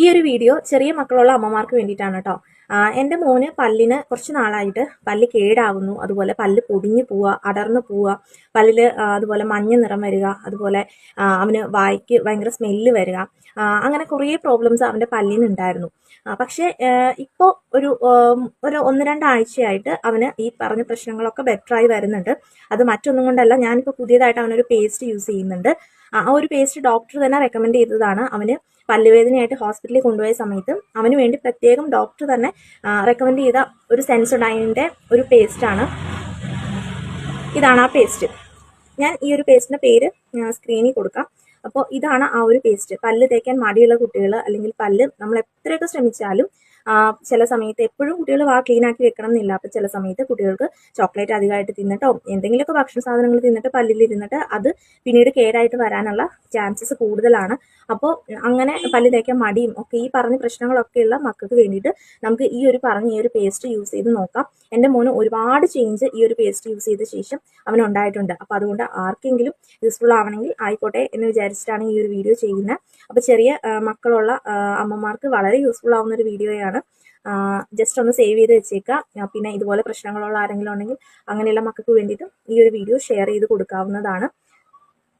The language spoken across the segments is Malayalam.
ഈ ഒരു വീഡിയോ ചെറിയ മക്കളുള്ള അമ്മമാർക്ക് വേണ്ടിയിട്ടാണ് കേട്ടോ. എൻ്റെ മോന് പല്ലിന് കുറച്ച് നാളായിട്ട് പല്ല് കേടാവുന്നു, അതുപോലെ പല്ല് പൊടിഞ്ഞു പോവുക, അടർന്നു പോവുക, പല്ലിൽ അതുപോലെ മഞ്ഞ നിറം വരിക, അതുപോലെ അവന് വായ്ക്ക് ഭയങ്കര സ്മെല്ല് വരിക, അങ്ങനെ കുറേ പ്രോബ്ലംസ് അവൻ്റെ പല്ലിന് ഉണ്ടായിരുന്നു. പക്ഷേ ഇപ്പോൾ ഒരു 1-2 ആഴ്ചയായിട്ട് അവന് ഈ പറഞ്ഞ പ്രശ്നങ്ങളൊക്കെ ബെറ്ററായി വരുന്നുണ്ട്. അത് മറ്റൊന്നും കൊണ്ടല്ല, ഞാനിപ്പോൾ പുതിയതായിട്ട് അവനൊരു പേസ്റ്റ് യൂസ് ചെയ്യുന്നുണ്ട്. ആ ഒരു പേസ്റ്റ് ഡോക്ടർ തന്നെ റെക്കമെൻഡ് ചെയ്തതാണ്. അവന് പല്ലുവേദനയായിട്ട് ഹോസ്പിറ്റലിൽ കൊണ്ടുപോയ സമയത്ത് അവന് വേണ്ടി പ്രത്യേകം ഡോക്ടർ തന്നെ റെക്കമെൻഡ് ചെയ്ത ഒരു സെൻസോഡൈനിൻ്റെ ഒരു പേസ്റ്റാണ്. ഇതാണ് ആ പേസ്റ്റ്. ഞാൻ ഈ ഒരു പേസ്റ്റിൻ്റെ പേര് സ്ക്രീനിൽ കൊടുക്കാം. അപ്പോൾ ഇതാണ് ആ ഒരു പേസ്റ്റ്. പല്ല് തേക്കാൻ മടിയുള്ള കുട്ടികൾ, അല്ലെങ്കിൽ പല്ല് നമ്മൾ എത്രയൊക്കെ ശ്രമിച്ചാലും ചില സമയത്ത് എപ്പോഴും കുട്ടികൾ ക്ലീൻ ആക്കി വെക്കണം എന്നില്ല. അപ്പോൾ ചില സമയത്ത് കുട്ടികൾക്ക് ചോക്ലേറ്റ് അധികമായിട്ട് തിന്നിട്ടോ എന്തെങ്കിലുമൊക്കെ ഭക്ഷണ സാധനങ്ങൾ തിന്നിട്ട് പല്ലിലിരുന്നിട്ട് അത് പിന്നീട് കേടായിട്ട് വരാനുള്ള ചാൻസസ് കൂടുതലാണ്. അപ്പോൾ അങ്ങനെ പല്ല് തേക്കാൻ മടിയും ഒക്കെ ഈ പറഞ്ഞ പ്രശ്നങ്ങളൊക്കെയുള്ള മക്കൾക്ക് വേണ്ടിയിട്ട് നമുക്ക് ഈ ഒരു പേസ്റ്റ് യൂസ് ചെയ്ത് നോക്കാം. എൻ്റെ മോന് ഒരുപാട് ചേഞ്ച് ഈ ഒരു പേസ്റ്റ് യൂസ് ചെയ്ത ശേഷം അവനുണ്ടായിട്ടുണ്ട്. അപ്പോൾ അതുകൊണ്ട് ആർക്കെങ്കിലും യൂസ്ഫുൾ ആവണമെങ്കിൽ ആയിക്കോട്ടെ എന്ന് വിചാരിച്ചിട്ടാണ് ഈ ഒരു വീഡിയോ ചെയ്യുന്നത്. അപ്പോൾ ചെറിയ മക്കളുള്ള അമ്മമാർക്ക് വളരെ യൂസ്ഫുൾ ആവുന്ന ഒരു വീഡിയോയാണ്. ജസ്റ്റ് ഒന്ന് സേവ് ചെയ്ത് വെച്ചേക്കുക. പിന്നെ ഇതുപോലെ പ്രശ്നങ്ങളുള്ള ആരെങ്കിലും ഉണ്ടെങ്കിൽ അങ്ങനെയുള്ള മക്കൾക്ക് വേണ്ടിയിട്ടും ഈ ഒരു വീഡിയോ ഷെയർ ചെയ്ത് കൊടുക്കാവുന്നതാണ്.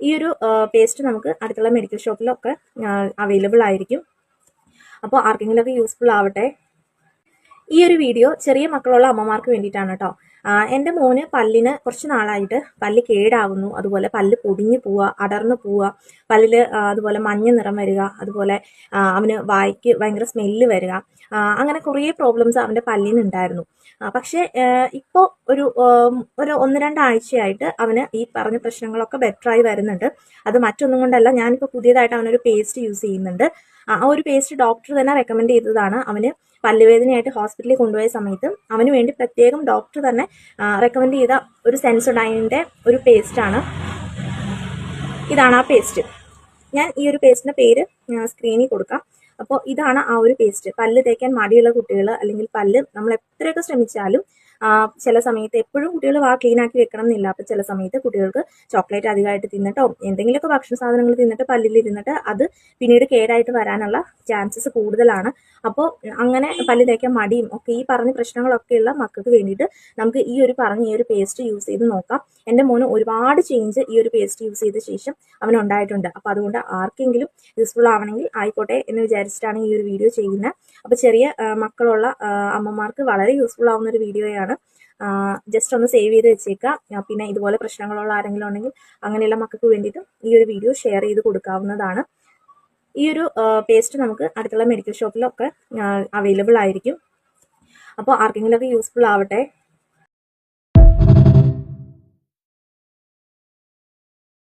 ഈ ഒരു പേസ്റ്റ് നമുക്ക് അടുത്തുള്ള മെഡിക്കൽ ഷോപ്പിലൊക്കെ അവൈലബിൾ ആയിരിക്കും. അപ്പോൾ ആർക്കെങ്കിലുമൊക്കെ യൂസ്ഫുൾ ആവട്ടെ. ഈ ഒരു വീഡിയോ ചെറിയ മക്കളുള്ള അമ്മമാർക്ക് വേണ്ടിയിട്ടാണ് കേട്ടോ. എൻ്റെ മോന് പല്ലിന് കുറച്ച് നാളായിട്ട് പല്ല് കേടാവുന്നു, അതുപോലെ പല്ല് പൊടിഞ്ഞു പോവുക, അടർന്നു പോവുക, പല്ലിൽ അതുപോലെ മഞ്ഞ നിറം വരിക, അതുപോലെ അവന് വായ്ക്ക് ഭയങ്കര സ്മെല്ല് വരിക, അങ്ങനെ കുറേ പ്രോബ്ലംസ് അവൻ്റെ പല്ലിന് ഉണ്ടായിരുന്നു. പക്ഷേ ഇപ്പോൾ ഒരു 1-2 ആഴ്ചയായിട്ട് അവന് ഈ പറഞ്ഞ പ്രശ്നങ്ങളൊക്കെ ബെറ്ററായി വരുന്നുണ്ട്. അത് മറ്റൊന്നും കൊണ്ടല്ല, ഞാനിപ്പോൾ പുതിയതായിട്ട് അവനൊരു പേസ്റ്റ് യൂസ് ചെയ്യുന്നുണ്ട്. ആ ഒരു പേസ്റ്റ് ഡോക്ടർ തന്നെ റെക്കമെൻഡ് ചെയ്തതാണ്. അവന് പല്ലുവേദനയായിട്ട് ഹോസ്പിറ്റലിൽ കൊണ്ടുപോയ സമയത്ത് അവന് വേണ്ടി പ്രത്യേകം ഡോക്ടർ തന്നെ റെക്കമെൻഡ് ചെയ്ത ഒരു സെൻസോഡൈനിൻ്റെ ഒരു പേസ്റ്റാണ്. ഇതാണ് ആ പേസ്റ്റ്. ഞാൻ ഈ ഒരു പേസ്റ്റിൻ്റെ പേര് സ്ക്രീനിൽ കൊടുക്കാം. അപ്പോൾ ഇതാണ് ആ ഒരു പേസ്റ്റ്. പല്ല് തേക്കാൻ മടിയുള്ള കുട്ടികൾ, അല്ലെങ്കിൽ പല്ല് നമ്മൾ എത്രയൊക്കെ ശ്രമിച്ചാലും ചില സമയത്ത് എപ്പോഴും കുട്ടികൾ ക്ലീൻ ആക്കി വെക്കണം എന്നില്ല. അപ്പോൾ ചില സമയത്ത് കുട്ടികൾക്ക് ചോക്ലേറ്റ് അധികമായിട്ട് തിന്നിട്ടോ എന്തെങ്കിലുമൊക്കെ ഭക്ഷണ സാധനങ്ങൾ തിന്നിട്ട് പല്ലിലിരുന്നിട്ട് അത് പിന്നീട് കേടായിട്ട് വരാനുള്ള ചാൻസസ് കൂടുതലാണ്. അപ്പോൾ അങ്ങനെ പല്ല് തേക്കാൻ മടിയും ഒക്കെ ഈ പറഞ്ഞ പ്രശ്നങ്ങളൊക്കെയുള്ള മക്കൾക്ക് വേണ്ടിയിട്ട് നമുക്ക് ഈ ഒരു പേസ്റ്റ് യൂസ് ചെയ്ത് നോക്കാം. എൻ്റെ മോന് ഒരുപാട് ചേഞ്ച് ഈ ഒരു പേസ്റ്റ് യൂസ് ചെയ്ത ശേഷം അവനുണ്ടായിട്ടുണ്ട്. അപ്പോൾ അതുകൊണ്ട് ആർക്കെങ്കിലും യൂസ്ഫുൾ ആവണമെങ്കിൽ ആയിക്കോട്ടെ എന്ന് വിചാരിച്ചിട്ടാണ് ഈ ഒരു വീഡിയോ ചെയ്യുന്നത്. അപ്പോൾ ചെറിയ മക്കളുള്ള അമ്മമാർക്ക് വളരെ യൂസ്ഫുൾ ആവുന്ന ഒരു വീഡിയോയാണ്. ജസ്റ്റ് ഒന്ന് സേവ് ചെയ്ത് വെച്ചേക്കുക. പിന്നെ ഇതുപോലെ പ്രശ്നങ്ങളുള്ള ആരെങ്കിലും ഉണ്ടെങ്കിൽ അങ്ങനെയുള്ള മക്കൾക്ക് വേണ്ടിയിട്ടും ഈ ഒരു വീഡിയോ ഷെയർ ചെയ്ത് കൊടുക്കാവുന്നതാണ്. ഈ ഒരു പേസ്റ്റ് നമുക്ക് അടുത്തുള്ള മെഡിക്കൽ ഷോപ്പിലൊക്കെ അവൈലബിൾ ആയിരിക്കും. അപ്പോൾ ആർക്കെങ്കിലുമൊക്കെ യൂസ്ഫുൾ ആവട്ടെ.